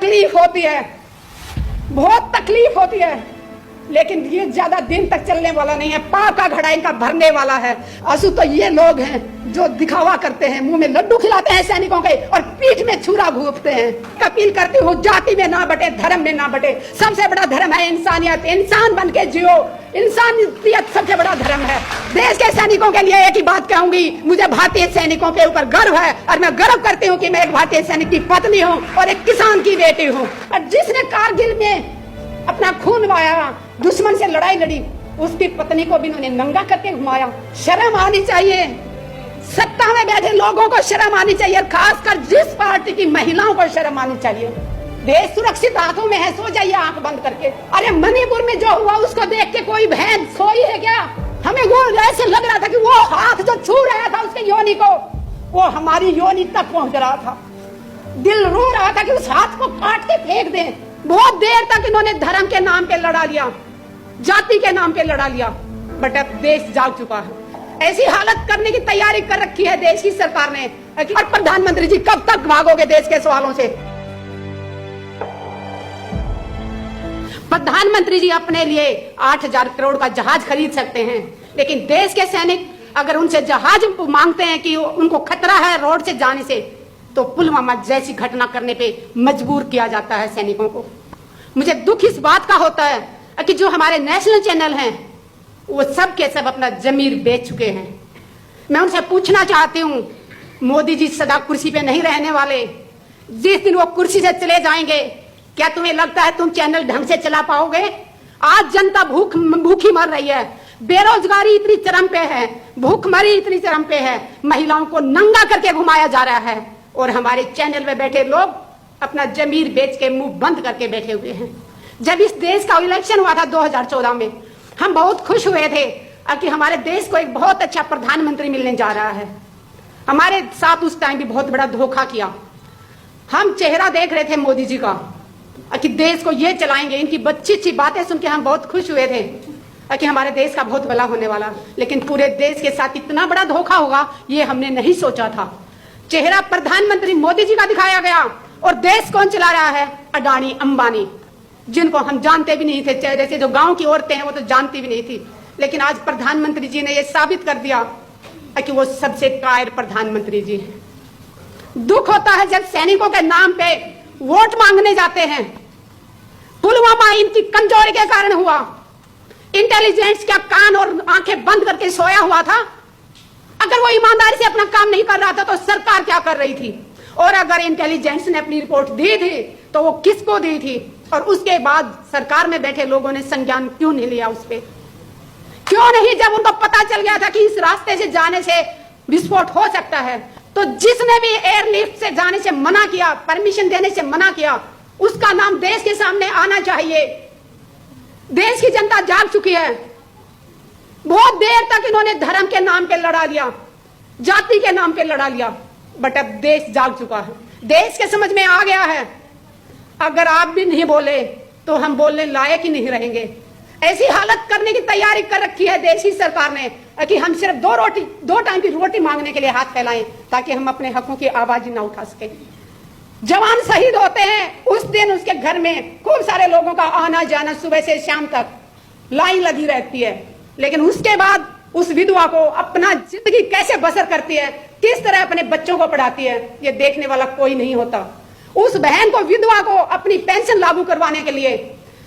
तकलीफ होती है, बहुत तकलीफ होती है, लेकिन ये ज्यादा दिन तक चलने वाला नहीं है। पाप का घड़ा इनका भरने वाला है। आंसू तो ये लोग हैं जो दिखावा करते हैं, मुंह में लड्डू खिलाते हैं सैनिकों के और पीठ में छुरा घूंपते हैं। अपील करती हूँ, जाति में ना बटे, धर्म में ना बटे। सबसे बड़ा धर्म है इंसानियत। इंसान बन के जियो, इंसानियत सबसे बड़ा धर्म है। देश के सैनिकों के लिए एक ही बात कहूंगी, मुझे भारतीय सैनिकों के ऊपर गर्व है और मैं गर्व करती हूँ कि मैं एक भारतीय सैनिक की पत्नी हूँ और एक किसान की बेटी हूँ। और जिसने कारगिल में अपना खून बहाया, दुश्मन से लड़ाई लड़ी, उसकी पत्नी को भी उन्होंने नंगा करके घुमाया। शर्म आनी चाहिए, सत्ता में बैठे लोगों को शर्म आनी चाहिए, खासकर जिस पार्टी की महिलाओं को शर्म आनी चाहिए। देश सुरक्षित हाथों में है, सो जाइए आंख बंद करके। अरे मणिपुर में जो हुआ उसको देख के कोई बहन सोई है क्या? हमें वो ऐसे लग रहा था कि वो हाथ जो छू रहा था उसके योनि को, वो हमारी योनि तक पहुंच रहा था। दिल रो रहा था कि उस हाथ को काट के फेंक दें। बहुत देर तक इन्होंने धर्म के नाम पे लड़ा लिया, जाति के नाम पे लड़ा लिया, बट अब देश जाग चुका है। ऐसी हालत करने की तैयारी कर रखी है देश की सरकार ने। और प्रधानमंत्री जी कब तक भागोगे देश के सवालों से? प्रधानमंत्री जी अपने लिए 8,000 करोड़ का जहाज खरीद सकते हैं, लेकिन देश के सैनिक अगर उनसे जहाज मांगते हैं कि उनको खतरा है रोड से जाने से, तो पुलवामा जैसी घटना करने पे मजबूर किया जाता है सैनिकों को। मुझे दुख इस बात का होता है कि जो हमारे नेशनल चैनल हैं वो सब के सब अपना जमीर बेच चुके हैं। मैं उनसे पूछना चाहती हूँ, मोदी जी सदा कुर्सी पे नहीं रहने वाले। जिस दिन वो कुर्सी से चले जाएंगे, क्या तुम्हें लगता है तुम चैनल ढंग से चला पाओगे? आज जनता भूखी मर रही है, बेरोजगारी इतनी चरम पे है, भूखमरी इतनी चरम पे है, महिलाओं को नंगा करके घुमाया जा रहा है और हमारे चैनल में बैठे लोग अपना जमीर बेच के मुंह बंद करके बैठे हुए हैं। जब इस देश का इलेक्शन हुआ था 2014 में, हम बहुत खुश हुए थे कि हमारे देश को एक बहुत अच्छा प्रधानमंत्री मिलने जा रहा है। हमारे साथ उस टाइम भी बहुत बड़ा धोखा किया। हम चेहरा देख रहे थे मोदी जी का कि देश को ये चलाएंगे। इनकी अच्छी बातें सुन के हम बहुत खुश हुए थे कि हमारे देश का बहुत भला होने वाला, लेकिन पूरे देश के साथ इतना बड़ा धोखा होगा ये हमने नहीं सोचा था। चेहरा प्रधानमंत्री मोदी जी का दिखाया गया और देश कौन चला रहा है? अडानी अंबानी, जिनको हम जानते भी नहीं थे। चेहरे से जो गांव की औरतें हैं वो तो जानती भी नहीं थी, लेकिन आज प्रधानमंत्री जी ने ये साबित कर दिया कि वो सबसे कायर प्रधानमंत्री जी हैं। दुख होता है जब सैनिकों के नाम पे वोट मांगने जाते हैं। पुलवामा इनकी कमजोरी के कारण हुआ। इंटेलिजेंस क्या कान और आंखें बंद करके सोया हुआ था? अगर वो ईमानदारी से अपना काम नहीं कर रहा था तो सरकार क्या कर रही थी? और अगर इंटेलिजेंस ने अपनी रिपोर्ट दी थी तो वो किसको दी थी? और उसके बाद सरकार में बैठे लोगों ने संज्ञान क्यों नहीं लिया उस पे? क्यों नहीं? जब उनको पता चल गया था कि इस रास्ते से जाने से विस्फोट हो सकता है, तो जिसने भी एयरलिफ्ट से जाने से मना किया, परमिशन देने से मना किया, उसका नाम देश के सामने आना चाहिए। देश की जनता जाग चुकी है। बहुत देर तक इन्होंने धर्म के नाम पे लड़ा लिया, जाति के नाम पे लड़ा लिया, बट अब देश जाग चुका है। देश के समझ में आ गया है, अगर आप भी नहीं बोले तो हम बोलने लायक ही नहीं रहेंगे। ऐसी हालत करने की तैयारी कर रखी है देश की सरकार ने कि हम सिर्फ दो टाइम की रोटी मांगने के लिए हाथ फैलाएं ताकि हम अपने हकों की आवाज ना उठा सके। जवान शहीद होते हैं उस दिन उसके घर में खूब सारे लोगों का आना जाना, सुबह से शाम तक लाइन लगी रहती है, लेकिन उसके बाद उस विधवा को अपना जिंदगी कैसे बसर करती है, किस तरह अपने बच्चों को पढ़ाती है, ये देखने वाला कोई नहीं होता। उस बहन को, विधवा को अपनी पेंशन लागू करवाने के लिए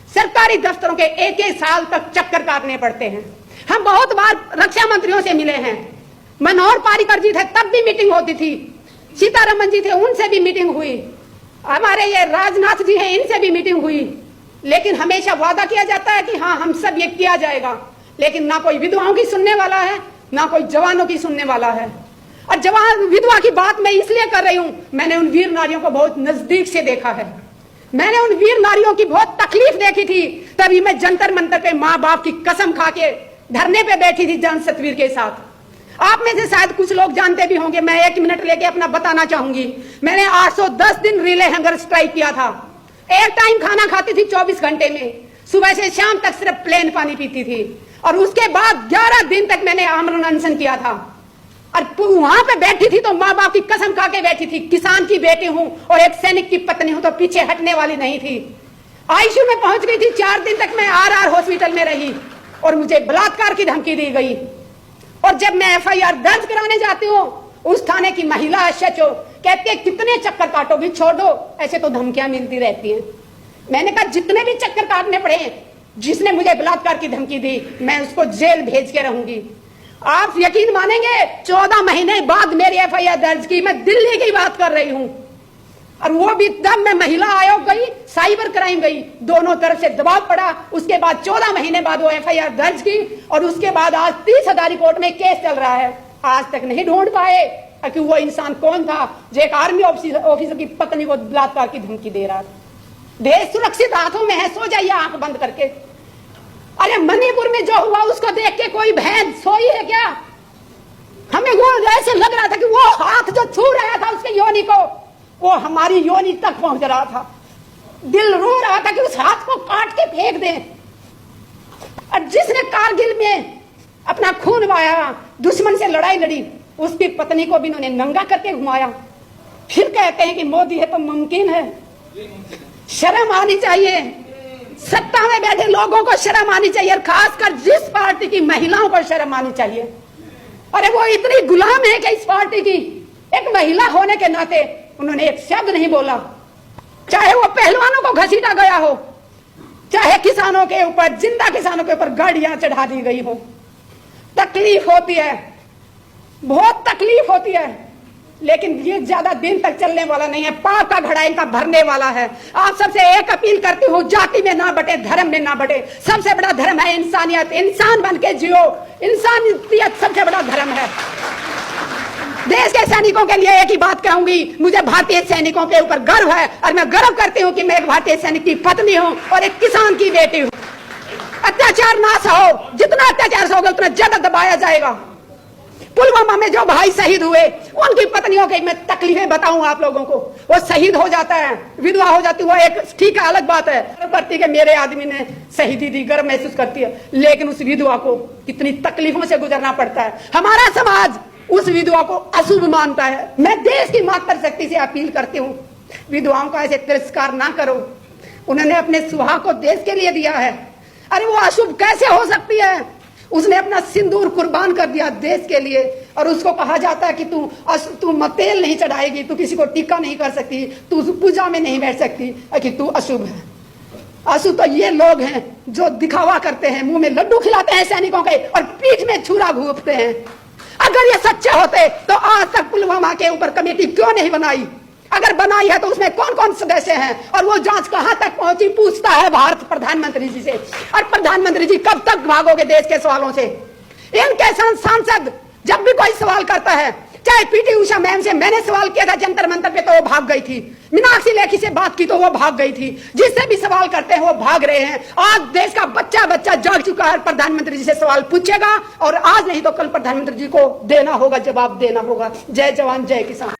सरकारी दफ्तरों के एक साल तक चक्कर काटने पड़ते हैं। हम बहुत बार रक्षा मंत्रियों से मिले हैं। मनोहर पारिकर जी थे तब भी मीटिंग होती थी, सीतारमन जी थे उनसे भी मीटिंग हुई, हमारे ये राजनाथ जी हैं इनसे भी मीटिंग हुई, लेकिन हमेशा वादा किया जाता है कि हाँ हम सब ये किया जाएगा, लेकिन ना कोई विधवाओं की सुनने वाला है ना कोई जवानों की सुनने वाला है। और जवान विधवा की बात मैं इसलिए कर रही हूं, मैंने उन वीर नारियों को बहुत नजदीक से देखा है। मैंने उन वीर नारियों की बहुत तकलीफ देखी थी, तभी मैं जंतर मंतर पे माँ बाप की कसम खा के धरने पे बैठी थी जन सतवीर के साथ। आप में से शायद कुछ लोग जानते भी होंगे, मैं 1 मिनट लेके अपना बताना चाहूंगी। मैंने 810 दिन रिले हंगर स्ट्राइक किया था। एक टाइम खाना खाती थी 24 घंटे में, सुबह से शाम तक सिर्फ प्लेन पानी पीती थी, और उसके बाद 11 दिन तक मैंने आमरण अनशन किया था। और वहां पे बैठी थी तो माँ बाप की कसम खा के बैठी थी, किसान की बेटी हूं और एक सैनिक की पत्नी हूं, तो पीछे हटने वाली नहीं थी। आईसीयू में पहुंच गई थी, 4 दिन तक मैं आरआर हॉस्पिटल में रही और मुझे बलात्कार की धमकी दी गई। और जब मैं एफआईआर दर्ज कराने जाती हूँ, उस थाने की महिला एसएचओ कहती है कितने चक्कर काटोगी, छोड़ दो, ऐसे तो धमकियां मिलती रहती हैं। मैंने कहा जितने भी चक्कर काटने पड़े, जिसने मुझे बलात्कार की धमकी दी मैं उसको जेल भेज के रहूंगी। आप यकीन मानेंगे 14 महीने बाद मेरी एफआईआर दर्ज की, मैं दिल्ली की बात कर रही हूं, और वो भी तब मैं महिला आयोग गई, साइबर क्राइम गई, दोनों तरफ से दबाव पड़ा। उसके बाद 14 महीने बाद वो एफआईआर दर्ज की और उसके बाद आज 30,000 कोर्ट में केस चल रहा है। आज तक नहीं ढूंढ पाए कि वो इंसान कौन था जो एक आर्मी ऑफिसर की पत्नी को बलात्कार की धमकी दे रहा था। देश सुरक्षित हाथों में है, सो जाइए आंख बंद करके। अरे मणिपुर में जो हुआ उसको देख के कोई बहन सोई है क्या? हमें वो ऐसे लग रहा था कि वो हाथ जो छू रहा था उसके योनि को, वो हमारी योनि तक पहुंच रहा था। दिल रो रहा था कि उस हाथ को काट के फेंक दें। और जिसने कारगिल में अपना खून बहाया, दुश्मन से लड़ाई लड़ी, उसकी पत्नी को भी इन्होंने नंगा करके घुमाया। फिर कहते हैं कि मोदी है तो मुमकिन है। शर्म आनी चाहिए, सत्ता में बैठे लोगों को शर्म आनी चाहिए, और खासकर जिस पार्टी की महिलाओं को शर्म आनी चाहिए। अरे वो इतनी गुलाम है कि इस पार्टी की एक महिला होने के नाते उन्होंने एक शब्द नहीं बोला, चाहे वो पहलवानों को घसीटा गया हो, चाहे किसानों के ऊपर, जिंदा किसानों के ऊपर गाड़ियां चढ़ा दी गई हो। तकलीफ होती है, बहुत तकलीफ होती है, लेकिन ये ज्यादा दिन तक चलने वाला नहीं है। पाप का घड़ा इनका भरने वाला है। आप सबसे एक अपील करती हूँ, जाति में ना बटे, धर्म में ना बटे। सबसे बड़ा धर्म है इंसानियत, इंसान बन के जियो। इंसानियत सबसे बड़ा धर्म है। देश के सैनिकों के लिए एक ही बात कहूंगी, मुझे भारतीय सैनिकों के ऊपर गर्व है और मैं गर्व करती हूँ कि मैं एक भारतीय सैनिक की पत्नी हूँ और एक किसान की बेटी हूँ। अत्याचार ना सहो, जितना अत्याचार सहोगे उतना ज्यादा दबाया जाएगा। पुलवामा में जो भाई शहीद हुए, उनकी पत्नियों की मैं तकलीफें बताऊं आप लोगों को। वो शहीद हो जाता है, विधवा हो जाती है, वो एक ठीक है, अलग बात है, करती कि मेरे आदमी ने शहीदी दी, गर्व महसूस करती है, लेकिन उस विधवा को कितनी तकलीफों से गुजरना पड़ता है। हमारा समाज उस विधवा को अशुभ मानता है। मैं देश की मातृशक्ति से अपील करती हूँ, विधवाओं का ऐसे तिरस्कार ना करो। उन्होंने अपने सुहाग को देश के लिए दिया है। अरे वो अशुभ कैसे हो सकती है? उसने अपना सिंदूर कुर्बान कर दिया देश के लिए, और उसको कहा जाता है कि तू तेल नहीं चढ़ाएगी, तू किसी को टीका नहीं कर सकती, तू पूजा में नहीं बैठ सकती, कि तू अशुभ है। अशुभ तो ये लोग हैं जो दिखावा करते हैं, मुंह में लड्डू खिलाते हैं सैनिकों के और पीठ में छुरा घूंपते हैं। अगर ये सच्चे होते तो आज तक पुलवामा के ऊपर कमेटी क्यों नहीं बनाई? अगर बनाई है तो उसमें कौन कौन सदस्य हैं और वो जांच कहां तक पहुंची, पूछता है भारत प्रधानमंत्री जी से। और प्रधानमंत्री जी कब तक भागोगे देश के सवालों से? इनके सांसद जब भी कोई सवाल करता है, चाहे पीटी उषा मैम से मैंने सवाल किया था जंतर मंतर पे तो वो भाग गई थी, मीनाक्षी लेखी से बात की तो वो भाग गई थी, जिससे भी सवाल करते हैं वो भाग रहे हैं। आज देश का बच्चा बच्चा जाग चुका है, प्रधानमंत्री जी से सवाल पूछेगा और आज नहीं तो कल प्रधानमंत्री जी को देना होगा, जवाब देना होगा। जय जवान जय किसान।